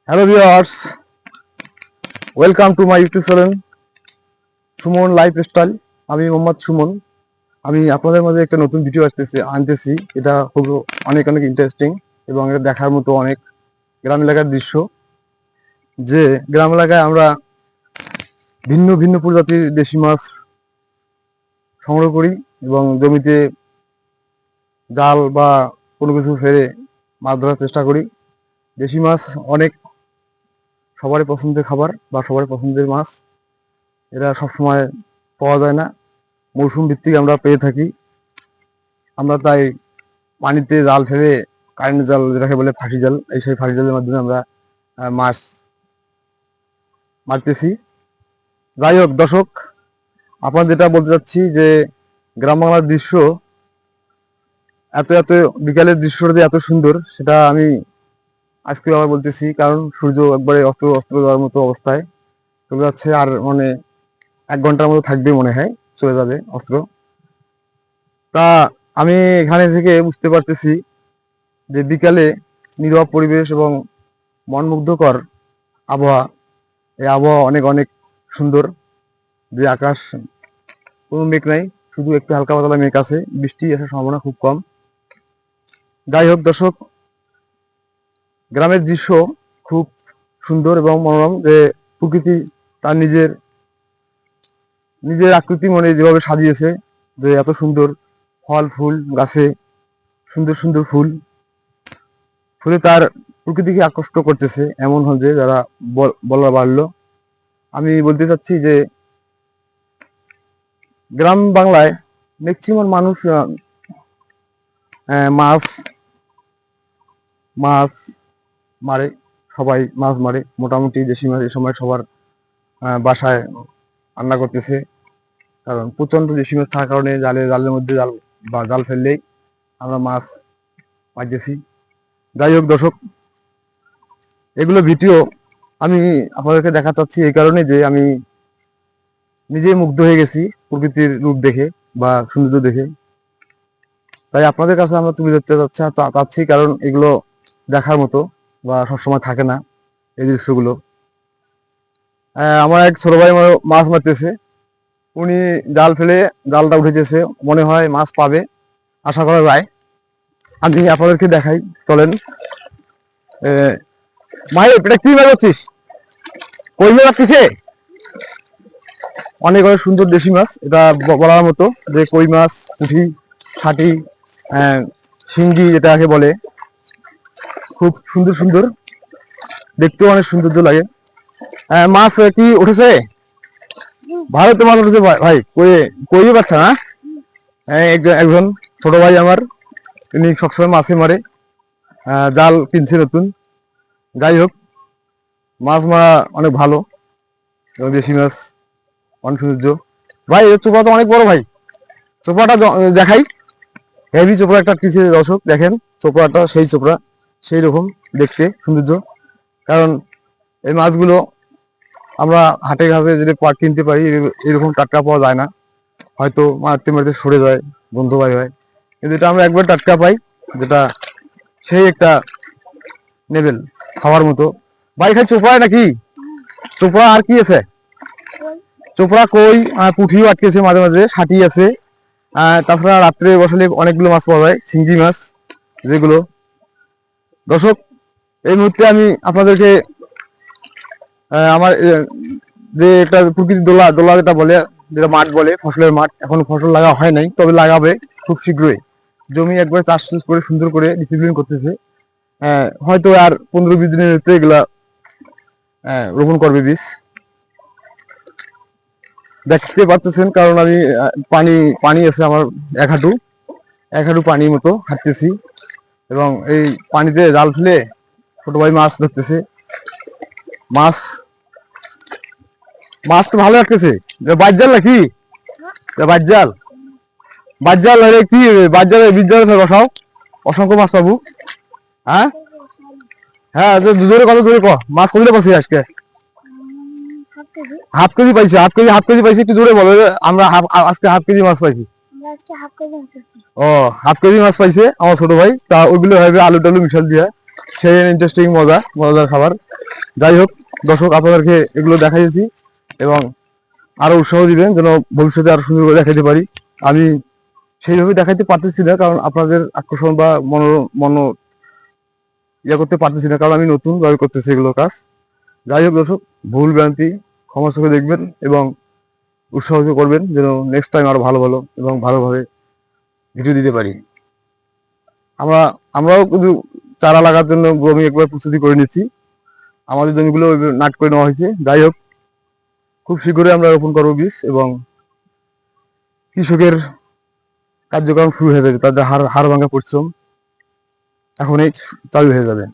Hello viewers, welcome to my YouTube channel Suman lifestyle. আমি মোহাম্মদ সুমন। আমি আপনাদের মাঝে একটা নতুন ভিডিও আনতেছি। এটা খুব অনেক অনেক ইন্টারেস্টিং এবং এটা দেখার মতো অনেক গ্রাম এলাকার দৃশ্য। যে গ্রাম এলাকায় আমরা ভিন্ন ভিন্ন প্রজাতির দেশি মাছ সংগ্রহ করি এবং জমিতে জাল বা কোনো কিছু ফেলে মাছ ধরার চেষ্টা করি। দেশি মাছ অনেক সবারই পছন্দের খাবার বা সবারই পছন্দের মাছ। এরা সবসময় পাওয়া যায় না, মৌসুম ভিত্তিক আমরা পেয়ে থাকি। আমরা তাই পানিতে জাল ফেলে, কারেন্ট জাল যেটাকে বলে ফাঁসি জাল, সেই ফাঁসি জালের মাধ্যমে আমরা মাছ মারতেছি। যাই হোক দর্শক, আপনার যেটা বলতে চাচ্ছি যে গ্রাম বাংলার দৃশ্য এত এত বিকালের দৃশ্যটা যে এত সুন্দর, সেটা আমি আজকে আবার বলতেছি। কারণ সূর্য একবারে অস্ত অস্ত যাওয়ার মতো অবস্থায় চলে যাচ্ছে, আর মানে 1 ঘন্টার মতো থাকবে মনে হয়, চলে যাবে অস্ত্র। তা আমি এখানে থেকে বুঝতে পারতেছি যে বিকালে নীরব পরিবেশ এবং মনমুগ্ধকর আবহাওয়া। এই আবহাওয়া অনেক অনেক সুন্দর। যে আকাশ কোনো মেঘ নাই, শুধু একটু হালকা পাতলা মেঘ আছে, বৃষ্টি আসার সম্ভাবনা খুব কম। যাই হোক দর্শক, গ্রামের দৃশ্য খুব সুন্দর এবং মনোরম। যে প্রকৃতি তার নিজের নিজের আকৃতি মনে যেভাবে সাজিয়েছে, যে এত সুন্দর ফল ফুল গাছে, সুন্দর সুন্দর ফুল ফুলে তার প্রকৃতিকে আকর্ষিত করতেছে, এমন হচ্ছে যারা বলা বাড়লো। আমি বলতে চাচ্ছি যে গ্রাম বাংলায় ম্যাক্সিমাম মানুষ মাছ মাছ মারে। সবাই মাছ মারে মোটামুটি, দেশি মাছ এই সময় সবার বাসায় রান্না করতেছে। কারণ প্রচন্ড দেশি মাছ থাকার কারণে জালের মধ্যে জাল ফেললেই আমরা মাছ পাইতেছি। যাই হোক দর্শক, এগুলো ভিডিও আমি আপনাদেরকে দেখা চাচ্ছি এই কারণে যে আমি নিজে মুগ্ধ হয়ে গেছি প্রকৃতির রূপ দেখে বা সৌন্দর্য দেখে। তাই আপনাদের কাছে আমরা তুলে ধরতে চাচ্ছি, কারণ এগুলো দেখার মতো বা সবসময় থাকে না এই দৃশ্যগুলো। আমার এক ছোট ভাই মাছ মারতেছে, উনি জাল ফেলে জালটা উঠেছে, মনে হয় মাছ পাবে, আশা করা যায়। আমি আপনাদেরকে দেখাই, চলেন। মাই এটা কি মাছ হচ্ছিস? কই মাছ কিসে? অনেক অনেক সুন্দর দেশি মাছ, এটা বলার মতো। যে কই মাছ, পুঁটি, ছাটি, শিঙ্গি যেটাকে বলে, খুব সুন্দর সুন্দর, দেখতেও অনেক সৌন্দর্য লাগে। মাছ কি উঠেছে? ভালো তো মাছ উঠেছে ভাই। কই পাচ্ছা না? একজন ছোট ভাই আমার, তিনি সবসময় মাছে মারে, জাল কিনছে নতুন। যাই হোক, মাছ মারা অনেক ভালো এবং দেশি মাছ অনেক সৌন্দর্য। ভাই এর চোপড়া তো অনেক বড় ভাই, চোপড়াটা দেখাই। হেভি চোপড়া একটা কিনছে দর্শক, দেখেন চোপড়াটা, সেই চোপড়া, সেই রকম দেখতে সৌন্দর্য। কারণ এই মাছগুলো আমরা হাটে ঘাটে যদি কিনতে পারি, এরকম টাটকা পাওয়া যায় না। হয়তো মারতে মারতে সরে যায়, গন্ধ বাই হয়, কিন্তু এটা আমরা একবার টাটকা পাই, যেটা সেই একটা লেভেল, খাওয়ার মতো। ভাই খাই চোপড়া নাকি? চোপড়া আর কি আছে? চোপড়া, কই, পুঁঠিও আটকেছে মাঝে মাঝে, ছাটি আছে। তাছাড়া রাত্রে বসালে অনেকগুলো মাছ পাওয়া যায়, শিঙ্গি মাছ যেগুলো। দর্শক, এই মুহূর্তে আমি আপনাদেরকে আমার যে একটা প্রকৃতির দোলা দোলা যেটা বলে, যেটা মাঠ বলে, ফসলের মাঠ, এখন ফসল লাগা হয় নাই, তবে লাগাবে খুব শীঘ্রই। জমি একবার চাষ করে সুন্দর করে ডিসিপ্লিন করতেছে। হয়তো আর 15-20 দিনের ভিতরে এগুলা রোপণ করবে বীজ। দেখতে পাচ্ছেন, কারণ আমি পানি আছে আমার এক হাঁটু পানির মতো হাঁটতেছি, এবং এই পানিতে জাল ফেলে ছোট ভাই মাছ ধরতেছে। মাছ মাছ তো ভালো লাগতেছে। বাজ্জাল নাকি? বাজ্জাল বাজ্জাল কি বাজ্জালের বিজ্জাল বসাও, অসংখ্য মাছ পাবো। হ্যাঁ হ্যাঁ, জোরে কত জোরে মাছ কত পাচ্ছি আজকে? হাফ কেজি পাইছি, হাফ কেজি পাইছি, একটু জোরে বলো। আমরা আজকে হাফ কেজি মাছ পাইছি। ও, হাফ কেজি মাছ পাইছে আমার ছোট ভাই। তা ওইগুলো হবে আলু টালু মিশাল দিয়া, সেই ইন্টারেস্টিং মজাদার খাবার। যাই হোক দর্শক, আপনাদেরকে এগুলো দেখাইছি এবং আরো উৎসাহ দিবেন যেন ভবিষ্যতে আরো সুন্দর করে দেখাতে পারি। আমি সেইভাবে দেখাইতে পারতেছি না, কারণ আপনাদের আকর্ষণ বা মন করতে পারতেছি না, কারণ আমি নতুন ভাবে করতেছি এগুলো কাজ। যাই হোক দর্শক, ভুল ভ্রান্তি ক্ষমার চোখে দেখবেন এবং উৎসাহিত করবেন যেন নেক্সট টাইম আরো ভালো ভালো এবং ভালোভাবে ভিডিও দিতে পারি। আমরাও কিন্তু চারা লাগার জন্য জমি একবার প্রস্তুতি করে নিচ্ছি, আমাদের জমিগুলো নাট করে নেওয়া হয়েছে। যাই হোক, খুব শীঘ্রই আমরা রোপণ করবো বীজ এবং কৃষকের কার্যক্রম শুরু হয়ে যাবে, তাদের হাড় ভাঙা পরিশ্রম এখনই চালু হয়ে যাবে।